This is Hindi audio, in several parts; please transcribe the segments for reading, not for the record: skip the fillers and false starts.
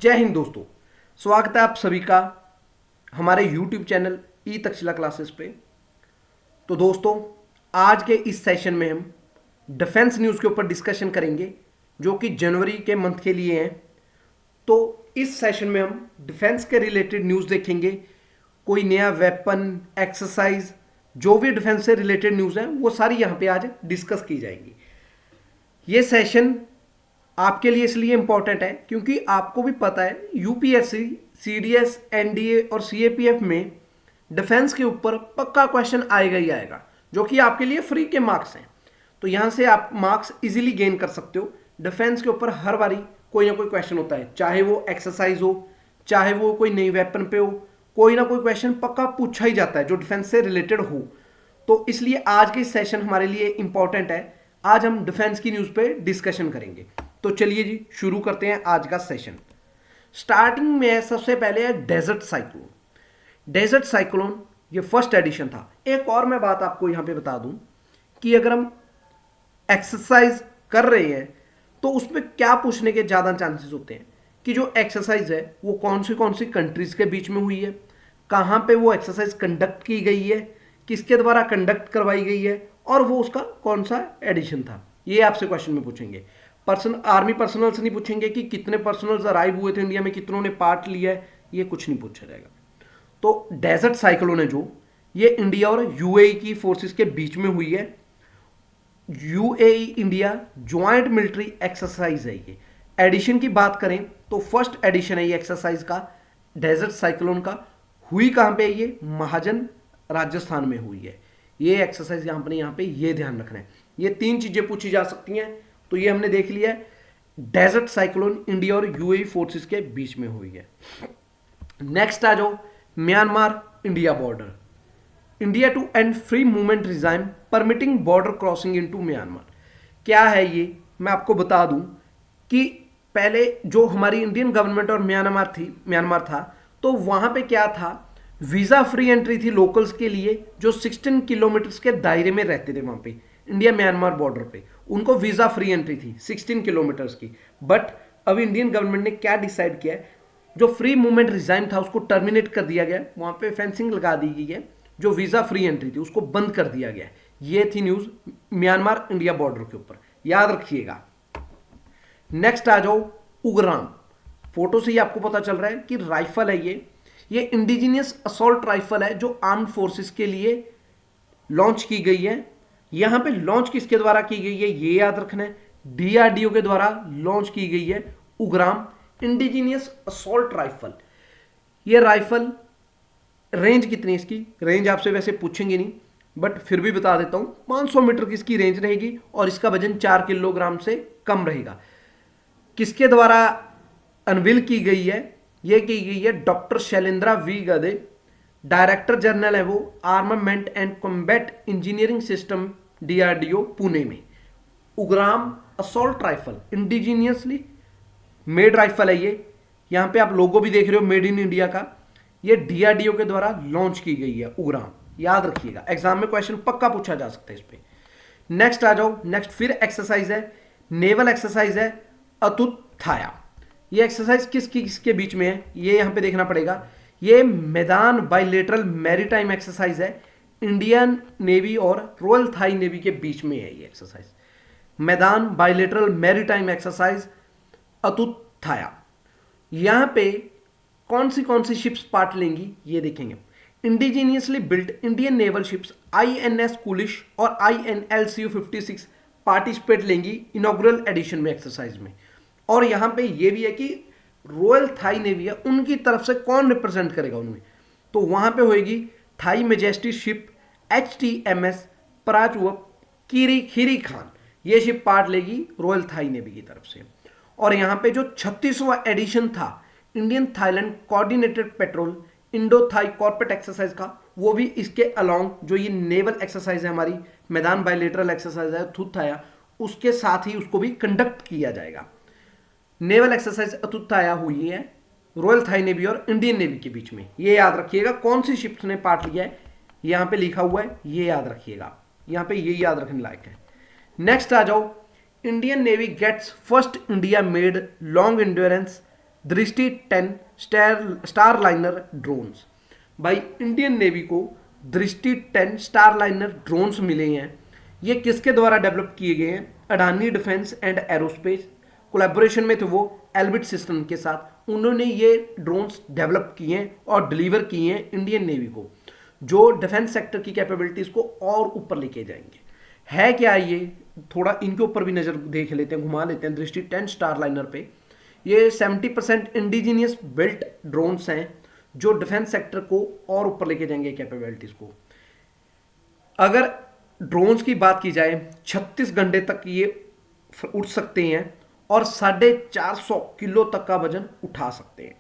जय हिंद दोस्तों। स्वागत है आप सभी का हमारे YouTube चैनल ई तक्षशिला क्लासेस पे। तो दोस्तों, आज के इस सेशन में हम डिफेंस न्यूज़ के ऊपर डिस्कशन करेंगे जो कि जनवरी के मंथ के लिए हैं। तो इस सेशन में हम डिफेंस के रिलेटेड न्यूज़ देखेंगे, कोई नया वेपन, एक्सरसाइज, जो भी डिफेंस से रिलेटेड न्यूज़ है वो सारी यहाँ पे आज डिस्कस की जाएंगी। ये सेशन आपके लिए इसलिए इंपॉर्टेंट है क्योंकि आपको भी पता है यूपीएससी, सीडीएस, एनडीए और सीएपीएफ में डिफेंस के ऊपर पक्का क्वेश्चन आएगा ही आएगा, जो कि आपके लिए फ्री के मार्क्स हैं। तो यहाँ से आप मार्क्स इजीली गेन कर सकते हो। डिफेंस के ऊपर हर बारी कोई ना कोई क्वेश्चन होता है, चाहे वो एक्सरसाइज हो, चाहे वो कोई नई वेपन पे हो, कोई ना कोई क्वेश्चन पक्का पूछा ही जाता है जो डिफेंस से रिलेटेड हो। तो इसलिए आज के सेशन हमारे लिए इंपॉर्टेंट है। आज हम डिफेंस की न्यूज़ पे डिस्कशन करेंगे। तो चलिए जी शुरू करते हैं आज का सेशन। स्टार्टिंग में सबसे पहले है डेजर्ट साइक्लोन। डेजर्ट साइक्लोन ये फर्स्ट एडिशन था। एक और मैं बात आपको यहाँ पे बता दूं कि अगर हम एक्सरसाइज कर रहे हैं तो उसमें क्या पूछने के ज़्यादा चांसेस होते हैं कि जो एक्सरसाइज है वो कौन सी कंट्रीज़ के बीच में हुई है, कहाँ पे वो एक्सरसाइज कंडक्ट की गई है, किसके द्वारा कंडक्ट करवाई गई है, और वो उसका कौन सा एडिशन था। ये आपसे क्वेश्चन में पूछेंगे। आर्मी पर्सनल से नहीं पूछेंगे कि कितने पर्सनल्स अराइव हुए थे इंडिया में, कितनों ने पार्ट लिया है, ये कुछ नहीं पूछा जाएगा। तो डेजर्ट साइक्लोन है जो ये इंडिया और यूएई की फोर्सेस के बीच में हुई है। UAE India joint military exercise है। ये एडिशन की बात करें तो फर्स्ट एडिशन है ये एक्सरसाइज का, डेजर्ट साइक्लोन का। हुई कहां पे? ये महाजन राजस्थान में हुई है ये एक्सरसाइज। यहाँ पे ये ध्यान रखना है, ये तीन चीजें पूछी जा सकती हैं। तो ये हमने देख लिया, डेजर्ट साइक्लोन इंडिया और यूएई फोर्सेस के बीच में हुई है। नेक्स्ट आ जाओ, Myanmar India border. India to end free movement regime permitting border crossing into Myanmar. क्या है ये, मैं आपको बता दूं कि पहले जो हमारी इंडियन गवर्नमेंट और म्यांमार था, तो वहां पे क्या था, वीजा फ्री एंट्री थी लोकल्स के लिए जो 16 किलोमीटर के दायरे में रहते थे। वहां पे इंडिया म्यांमार बॉर्डर पे उनको वीजा फ्री एंट्री थी 16 किलोमीटर्स की। बट अब इंडियन गवर्नमेंट ने क्या डिसाइड किया है, जो फ्री मूवमेंट रिजाइम था उसको टर्मिनेट कर दिया गया, वहां पे फेंसिंग लगा दी गई है। जो वीजा फ्री एंट्री थी उसको बंद कर दिया गया। ये थी न्यूज म्यांमार इंडिया बॉर्डर के ऊपर, याद रखिएगा। नेक्स्ट आ जाओ, उग्राम। फोटो से ही आपको पता चल रहा है कि राइफल है ये इंडिजिनियस असॉल्ट राइफल है जो आर्म्ड फोर्सेस के लिए लॉन्च की गई है। यहां पे लॉन्च किसके द्वारा की गई है ये याद रखना है, डीआरडीओ के द्वारा लॉन्च की गई है उग्राम इंडिजिनियस असॉल्ट राइफल। ये राइफल रेंज कितनी है इसकी, रेंज आपसे वैसे पूछेंगे नहीं बट फिर भी बता देता हूं, 500 मीटर की इसकी रेंज रहेगी और इसका वजन 4 किलोग्राम से कम रहेगा। किसके द्वारा अनवील की गई है, यह की गई है doctor Shailendra V Gade, director general है वो armament and combat engineering system DRDO Pune में। Ugram assault rifle indigenously made rifle है ये। यहां पे आप लोगो भी देख रहे हो मेड इन इंडिया का। ये डीआरडीओ के द्वारा लॉन्च की गई है उग्राम, याद रखिएगा, एग्जाम में क्वेश्चन पक्का पूछा जा सकता है इस पे। नेक्स्ट आ जाओ, नेक्स्ट फिर एक्सरसाइज है, नेवल एक्सरसाइज है अतुथाया। ये एक्सरसाइज किसके बीच में है ये यहां पे देखना पड़ेगा। ये मैदान बाइलेटरल मैरीटाइम एक्सरसाइज है, इंडियन नेवी और रॉयल थाई नेवी के बीच में है ये एक्सरसाइज। मैदान बाइलेटरल मैरीटाइम एक्सरसाइज अतुथाया। यहां पे कौन सी शिप्स पार्ट लेंगी ये देखेंगे। Indigenously built Indian naval ships INS Kulish और INL Cu-56 पार्टिसिपेट लेंगी इनॉग्रल एडिशन में एक्सरसाइज में। और यहां पे ये भी है कि रॉयल थाई नेवी है उनकी तरफ से कौन रिप्रेजेंट करेगा उनमें, तो वहां पे होगी Thai majesty ship HTMS Prachuap Khiri Khan. ये शिप पार्ट लेगी रॉयल थाई नेवी की तरफ से। और यहां पे जो 36वां एडिशन था Indian Thailand coordinated patrol Indo Thai corporate exercise का, वो भी इसके अलोंग जो ये नेवल एक्सरसाइज है हमारी मैदान बाइलेटरल एक्सरसाइज है अतुथाया, उसके साथ ही उसको भी कंडक्ट किया जाएगा। नेवल एक्सरसाइज अतुथाया हुई है रॉयल थाई नेवी और इंडियन नेवी के बीच में, ये याद रखिएगा। कौन सी शिप्स ने पार्ट लिया है यहां पे लिखा हुआ है, ये याद रखिएगा, यहां पे ये याद रखने लायक है। नेक्स्ट आ जाओ, Indian navy gets first India made long endurance Drishti 10 starliner drones. भाई इंडियन नेवी को दृष्टि 10 स्टारलाइनर ड्रोन्स मिले हैं। ये किसके द्वारा डेवलप किए गए हैं? Adani defence and aerospace collaboration में थे वो एल्बिट सिस्टम के साथ। उन्होंने ये ड्रोन्स डेवलप किए हैं और डिलीवर किए हैं इंडियन नेवी को, जो डिफेंस सेक्टर की कैपेबिलिटीज को और ऊपर लेके जाएंगे। है क्या ये? थोड़ा इनके ऊपर भी नजर देख लेते हैं, घुमा लेते हैं दृष्टि 10 स्टारलाइनर पे। ये 70% इंडिजीनियस बिल्ट ड्रोन्स हैं जो डिफेंस सेक्टर को और ऊपर लेके जाएंगे कैपेबिलिटीज को। अगर ड्रोन्स की बात की जाए 36 घंटे तक ये उड़ सकते हैं और 450 किलो तक का वजन उठा सकते हैं।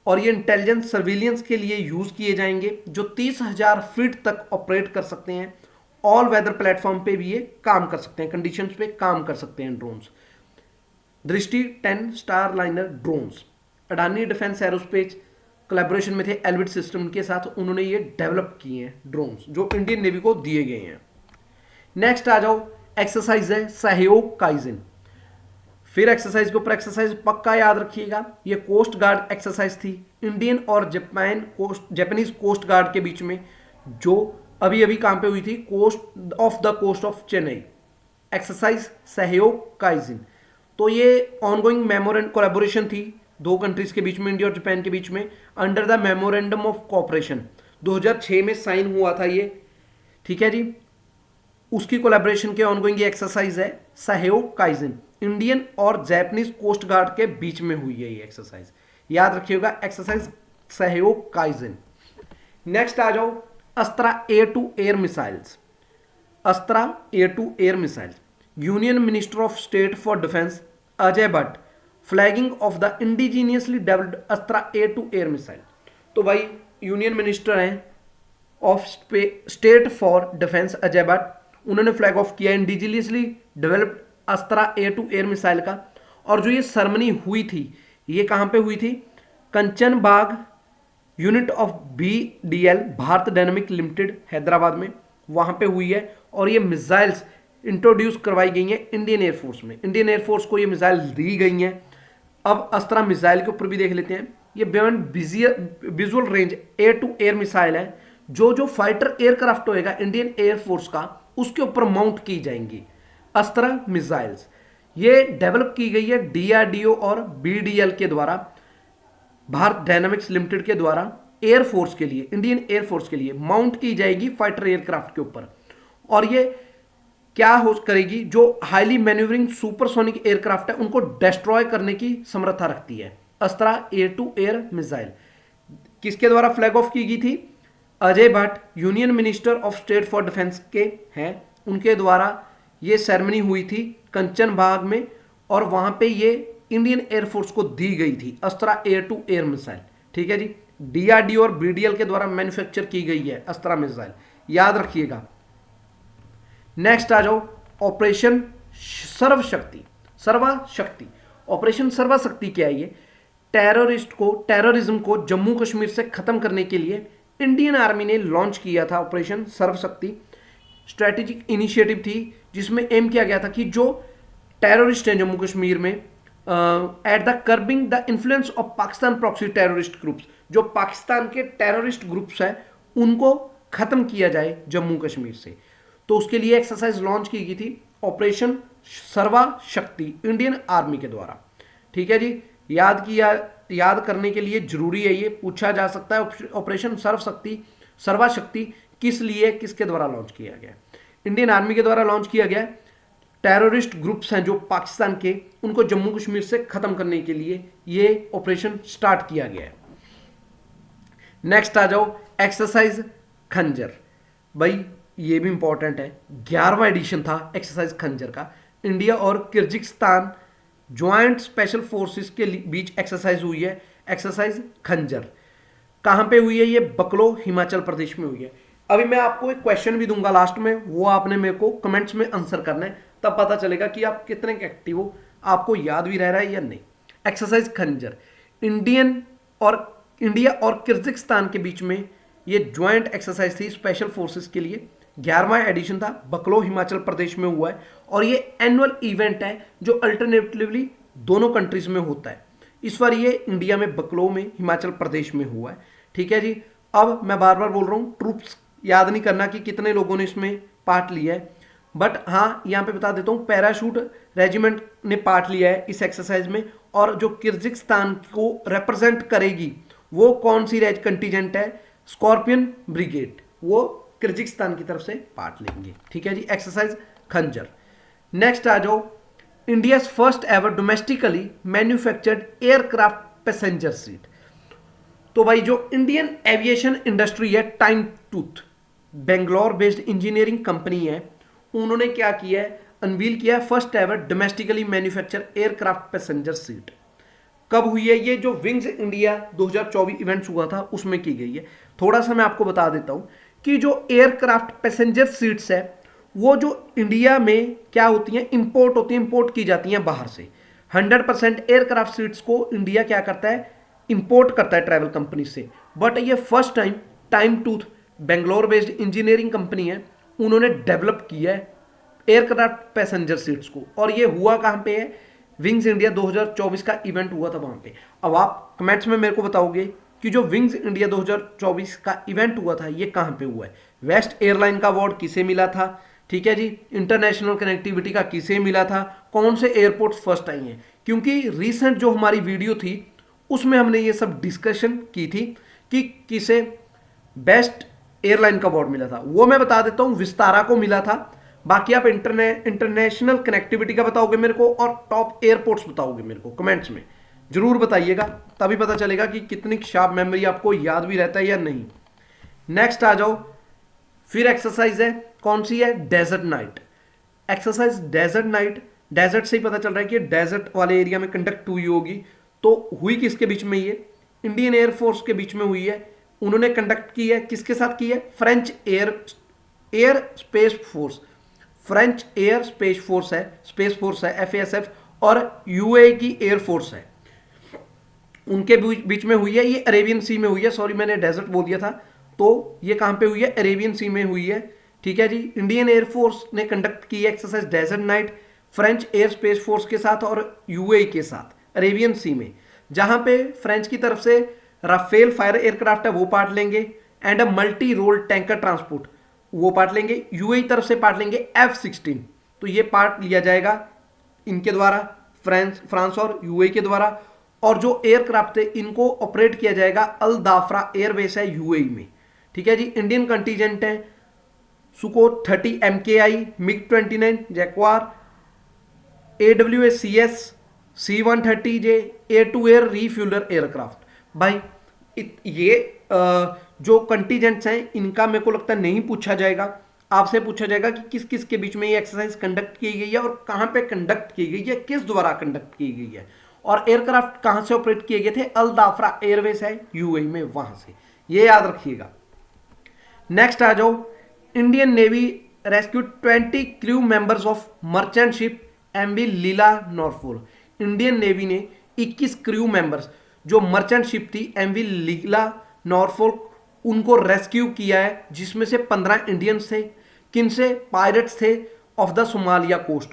और ये इंटेलिजेंस सर्विलियंस के लिए यूज किए जाएंगे, जो 30,000 फीट तक ऑपरेट कर सकते हैं। ऑल वेदर प्लेटफॉर्म पे भी ये काम कर सकते हैं, कंडीशंस पे काम कर सकते हैं ड्रोन्स। दृष्टि 10 starliner drones Adani defence aerospace collaboration में थे एल्बिट सिस्टम के साथ, उन्होंने ये डेवलप किए हैं ड्रोन्स जो इंडियन नेवी को दिए गए हैं। नेक्स्ट आ जाओ, एक्सरसाइज है सहयोग काइजन। फिर एक्सरसाइज के ऊपर एक्सरसाइज पक्का याद रखिएगा, ये कोस्ट गार्ड एक्सरसाइज थी इंडियन और जापानीज कोस्ट गार्ड के बीच में, जो अभी अभी कहां पे हुई थी? Coast of Chennai. Exercise Sahyog Kaijin. तो ये ऑनगोइंग मेमोरेंडम कोलैबोरेशन थी दो कंट्रीज के बीच में, इंडिया और जापान के बीच में, under the memorandum of cooperation. 2006 में साइन हुआ था ये, ठीक है जी। उसकी कोलैबोरेशन के ऑनगोइंग ये एक्सरसाइज है सहयोग काइजन। इंडियन और जापानीज कोस्ट गार्ड के बीच में हुई है ये एक्सरसाइज, याद रखिएगा एक्सरसाइज सहयोग काइजन। नेक्स्ट आ जाओ, Astra air to air missiles. Astra air to air missiles, union minister of state for defence Ajay Bhatt flagging off the indigenously developed Astra air to air missile. तो भाई यूनियन मिनिस्टर हैं of state for defence Ajay Bhatt, उन्होंने फ्लैग ऑफ किया indigenously developed Astra air to air missile का। और जो ये सेरेमनी हुई थी, ये कहां पे हुई थी? Kanchan Bagh unit of BDL Bharat dynamic limited Hyderabad में, वहां पे हुई है। और ये मिसाइल्स इंट्रोड्यूस करवाई गई हैं इंडियन एयरफोर्स में, इंडियन एयरफोर्स को ये मिसाइल दी गई हैं। अब अस्त्रा मिसाइल के ऊपर भी देख लेते हैं। ये beyond visual range air to air missile है, जो फाइटर एयरक्राफ्ट होएगा इंडियन एयरफोर्स का, उसके ऊपर माउंट की जाएंगी अस्त्रा मिसाइल्स। ये डेवलप की गई है DRDO और BDL के द्वारा, भारत डायनामिक्स लिमिटेड के द्वारा, एयरफोर्स के लिए, इंडियन एयरफोर्स के लिए माउंट की जाएगी फाइटर एयरक्राफ्ट के ऊपर। और ये क्या हो करेगी? जो हाईली मैन्यूवरिंग सुपरसोनिक एयरक्राफ्ट है उनको डिस्ट्रॉय करने की समर्था रखती है Astra air to air missile. किसके द्वारा फ्लैग ऑफ की गई थी? Ajay Bhatt, union minister of state for defence के हैं, उनके द्वारा ये सेरेमनी हुई थी कंचन बाग में। और वहां पे ये इंडियन एयरफोर्स को दी गई थी Astra air to air missile, ठीक है जी। DRDO और BDL के द्वारा मैन्युफैक्चर की गई है अस्त्रा मिसाइल, याद रखिएगा। नेक्स्ट आ जाओ, ऑपरेशन सर्वशक्ति। ऑपरेशन सर्वशक्ति क्या है? ये टेररिज्म को जम्मू कश्मीर से खत्म करने के लिए इंडियन आर्मी ने लॉन्च किया था ऑपरेशन सर्वशक्ति। स्ट्रेटेजिक इनिशिएटिव थी जिसमें एम किया गया था कि जो टेररिस्ट हैं जम्मू कश्मीर में, at the curbing the influence of Pakistan proxy terrorist groups, जो पाकिस्तान के टेररिस्ट ग्रुप्स हैं उनको खत्म किया जाए जम्मू कश्मीर से। तो उसके लिए एक्सरसाइज लॉन्च की गई थी ऑपरेशन सर्वशक्ति इंडियन आर्मी के द्वारा, ठीक है जी। याद करने के लिए जरूरी है, ये पूछा जा सकता है ऑपरेशन सर्वशक्ति किस लिए, किसके द्वारा लॉन्च किया गया? इंडियन आर्मी के द्वारा लॉन्च किया गया। टेररिस्ट ग्रुप्स हैं जो पाकिस्तान के, उनको जम्मू कश्मीर से खत्म करने के लिए ये ऑपरेशन स्टार्ट किया गया है। नेक्स्ट आ जाओ, एक्सरसाइज खंजर। भाई ये भी इंपॉर्टेंट है, 11वां एडिशन था एक्सरसाइज खंजर का। इंडिया और किर्गिस्तान ज्वाइंट स्पेशल फोर्सेस के बीच एक्सरसाइज हुई है, एक्सरसाइज खंजर। कहां पे हुई है? ये बकलो हिमाचल प्रदेश में हुई है। अभी मैं आपको एक क्वेश्चन भी दूंगा लास्ट में, वो आपने मेरे को कमेंट्स में आंसर करना है, तब पता चलेगा कि आप कितने एक्टिव हो, आपको याद भी रह रहा है या नहीं। एक्सरसाइज खंजर इंडिया और किर्गिस्तान के बीच में ये ज्वाइंट एक्सरसाइज थी स्पेशल फोर्सेस के लिए। 11वां एडिशन था, बकलो हिमाचल प्रदेश में हुआ है। और ये एनुअल इवेंट है जो अल्टरनेटिवली दोनों कंट्रीज में होता है। इस बार ये इंडिया में बकलो में हिमाचल प्रदेश में हुआ है। ठीक है जी। अब मैं बार बार बोल रहा हूँ, ट्रूप्स याद नहीं करना कि कितने लोगों ने इसमें पार्ट लिया है, बट हाँ यहाँ पे बता देता हूँ पैराशूट रेजिमेंट ने पार्ट लिया है इस एक्सरसाइज में। और जो किर्गिस्तान को रिप्रेजेंट करेगी वो कौन सी रेज कंटीजेंट है, स्कॉर्पियन ब्रिगेड, वो किर्गिस्तान की तरफ से पार्ट लेंगे। ठीक है जी। एक्सरसाइज खंजर। नेक्स्ट आ जाओ, India first ever domestically manufactured aircraft passenger seat. तो भाई जो इंडियन एविएशन इंडस्ट्री है, time tooth Bangalore based engineering company है, उन्होंने क्या किया है, अनवील किया है first ever domestically manufacture aircraft passenger seat. कब हुई है ये, जो विंग्स इंडिया 2024 इवेंट्स हुआ था उसमें की गई है। थोड़ा सा मैं आपको बता देता हूं कि जो एयरक्राफ्ट पैसेंजर सीट्स है वो जो इंडिया में क्या होती हैं, इंपोर्ट होती हैं, इंपोर्ट की जाती हैं बाहर से। 100% एयरक्राफ्ट सीट्स को इंडिया क्या करता है, इंपोर्ट करता है ट्रैवल कंपनी से। बट ये first time time tooth Bangalore based engineering company है, उन्होंने डेवलप किया है एयरक्राफ्ट पैसेंजर सीट्स को। और ये हुआ कहां पे है, विंग्स इंडिया 2024 का इवेंट हुआ था वहां पे। अब आप कमेंट्स में मेरे को बताओगे कि जो विंग्स इंडिया 2024 का इवेंट हुआ था ये कहां पे हुआ है। वेस्ट एयरलाइन का अवार्ड किसे मिला था, ठीक है जी, इंटरनेशनल कनेक्टिविटी का किसे मिला था, कौन से एयरपोर्ट फर्स्ट आई हैं। क्योंकि रिसेंट जो हमारी वीडियो थी उसमें हमने ये सब डिस्कशन की थी कि किसे बेस्ट एयरलाइन का अवार्ड मिला था। वो मैं बता देता हूं, विस्तारा को मिला था। बाकी आप इंटरनेशनल कनेक्टिविटी का बताओगे मेरे को और टॉप एयरपोर्ट्स बताओगे मेरे को, कमेंट्स में जरूर बताइएगा, तभी पता चलेगा कि कितनी शार्प मेमोरी आपको याद भी रहता है या नहीं। नेक्स्ट आ जाओ, फिर एक्सरसाइज है, कौन सी है, desert knight exercise. Desert knight, desert से ही पता चल रहा है कि डेजर्ट वाले एरिया में कंडक्ट हुई होगी। तो हुई किसके बीच में, ये इंडियन एयरफोर्स के बीच में हुई है। उन्होंने कंडक्ट की है, किसके साथ की है, French air space force, French air space force है FASF, और UAE की एयर फोर्स है, उनके बीच में हुई है। ये अरेबियन सी में हुई है, सॉरी मैंने डेजर्ट बोल दिया था, तो ये कहां पे हुई है, अरेबियन सी में हुई है। ठीक है जी। इंडियन एयरफोर्स ने कंडक्ट की है exercise desert knight French air space force के साथ और UAE के साथ, अरेबियन सी में, जहां पे फ्रेंच की तरफ से राफेल फायर एयरक्राफ्ट है वो पार्ट लेंगे, and a multi role tanker transport वो पार्ट लेंगे। UAE तरफ से पार्ट लेंगे F-16, तो ये पार्ट लिया जाएगा इनके द्वारा, फ्रांस और UAE के द्वारा। और जो एयरक्राफ्ट थे इनको ऑपरेट किया जाएगा अल दाफरा एयरबेस है UAE में। ठीक है जी। इंडियन कंटीजेंट है सुको 30 MKI, MiG-29 Jaguar, AWACS C-130J air to air refueller aircraft. भाई ये जो कंटीजेंट्स हैं इनका मेरे को लगता है नहीं पूछा जाएगा, आपसे पूछा जाएगा कि किस किस के बीच में ये एक्सरसाइज कंडक्ट की गई है और कहां पे कंडक्ट की गई है, किस द्वारा कंडक्ट की गई है, और एयरक्राफ्ट कहां से ऑपरेट किए गए थे, अल दाफरा एयरवेज है UAE में, वहां से, ये याद रखिएगा। नेक्स्ट आ जाओ, Indian navy rescued 20 crew members of merchant ship MV Lila Norfolk. Indian navy ने 21 क्रू मेंबर्स जो मर्चेंट शिप थी MV लीला नॉरफोक, उनको रेस्क्यू किया है, जिसमें से 15 इंडियंस थे। किन से, पायरेट्स थे of the Somalia coast,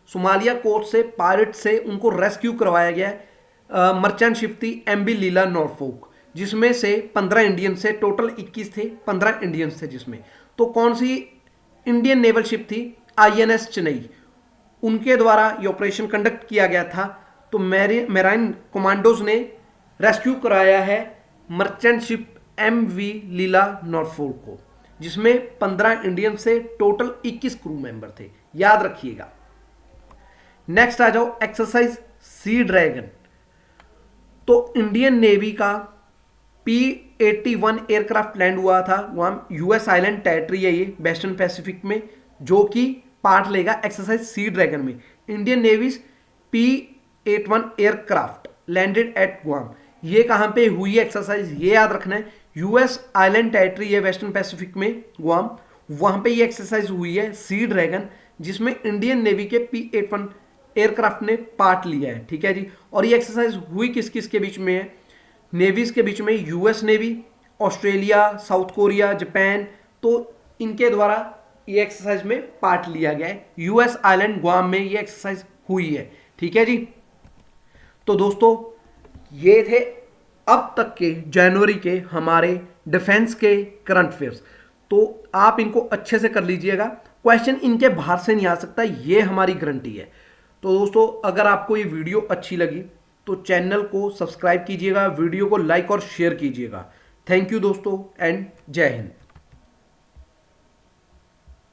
Somalia coast से पायरेट से उनको रेस्क्यू करवाया गया है। मर्चेंट शिप थी MV लीला नॉरफोक, जिसमें से 15 इंडियंस थे, टोटल 21 थे, 15 इंडियंस थे जिसमें। तो कौन सी इंडियन नेवल शिप थी, INS चेन्नई, उनके द्वारा ये ऑपरेशन कंडक्ट किया गया था। तो मेराइन कमांडोज ने रेस्क्यू कराया है merchant ship MV Lila Norfolk को, जिसमें 15 इंडियन से टोटल 21 क्रू मेंबर थे, याद रखिएगा। नेक्स्ट आ जाओ, एक्सरसाइज सी ड्रैगन। तो इंडियन नेवी का P-81 एयरक्राफ्ट लैंड हुआ था वहां, US आइलैंड टेरिटरी है ये वेस्टर्न पैसिफिक में, जो कि पार्ट लेगा एक्सरसाइज सी ड्रैगन में। Indian navy P-81 aircraft landed eight Guam. ये कहां पे हुई एक्सरसाइज, ये याद रखना है, US आइलैंड टेरिटरी है वेस्टर्न पैसिफिक में, गुआम, वहां पे ये एक्सरसाइज हुई है सी ड्रैगन, जिसमें इंडियन नेवी के P-81 एयरक्राफ्ट ने पार्ट लिया है। ठीक है जी। और ये एक्सरसाइज हुई किस किस के बीच में है, नेवीज के बीच में, US navy, Australia, south Korea, Japan, तो इनके द्वारा ये एक्सरसाइज में पार्ट लिया गया है। US आइलैंड गुआम में ये एक्सरसाइज हुई है। ठीक है जी। तो दोस्तों ये थे अब तक के जनवरी के हमारे डिफेंस के करंट अफेयर्स। तो आप इनको अच्छे से कर लीजिएगा, क्वेश्चन इनके बाहर से नहीं आ सकता, ये हमारी गारंटी है। तो दोस्तों अगर आपको ये वीडियो अच्छी लगी तो चैनल को सब्सक्राइब कीजिएगा, वीडियो को लाइक और शेयर कीजिएगा। थैंक यू दोस्तों एंड जय हिंद।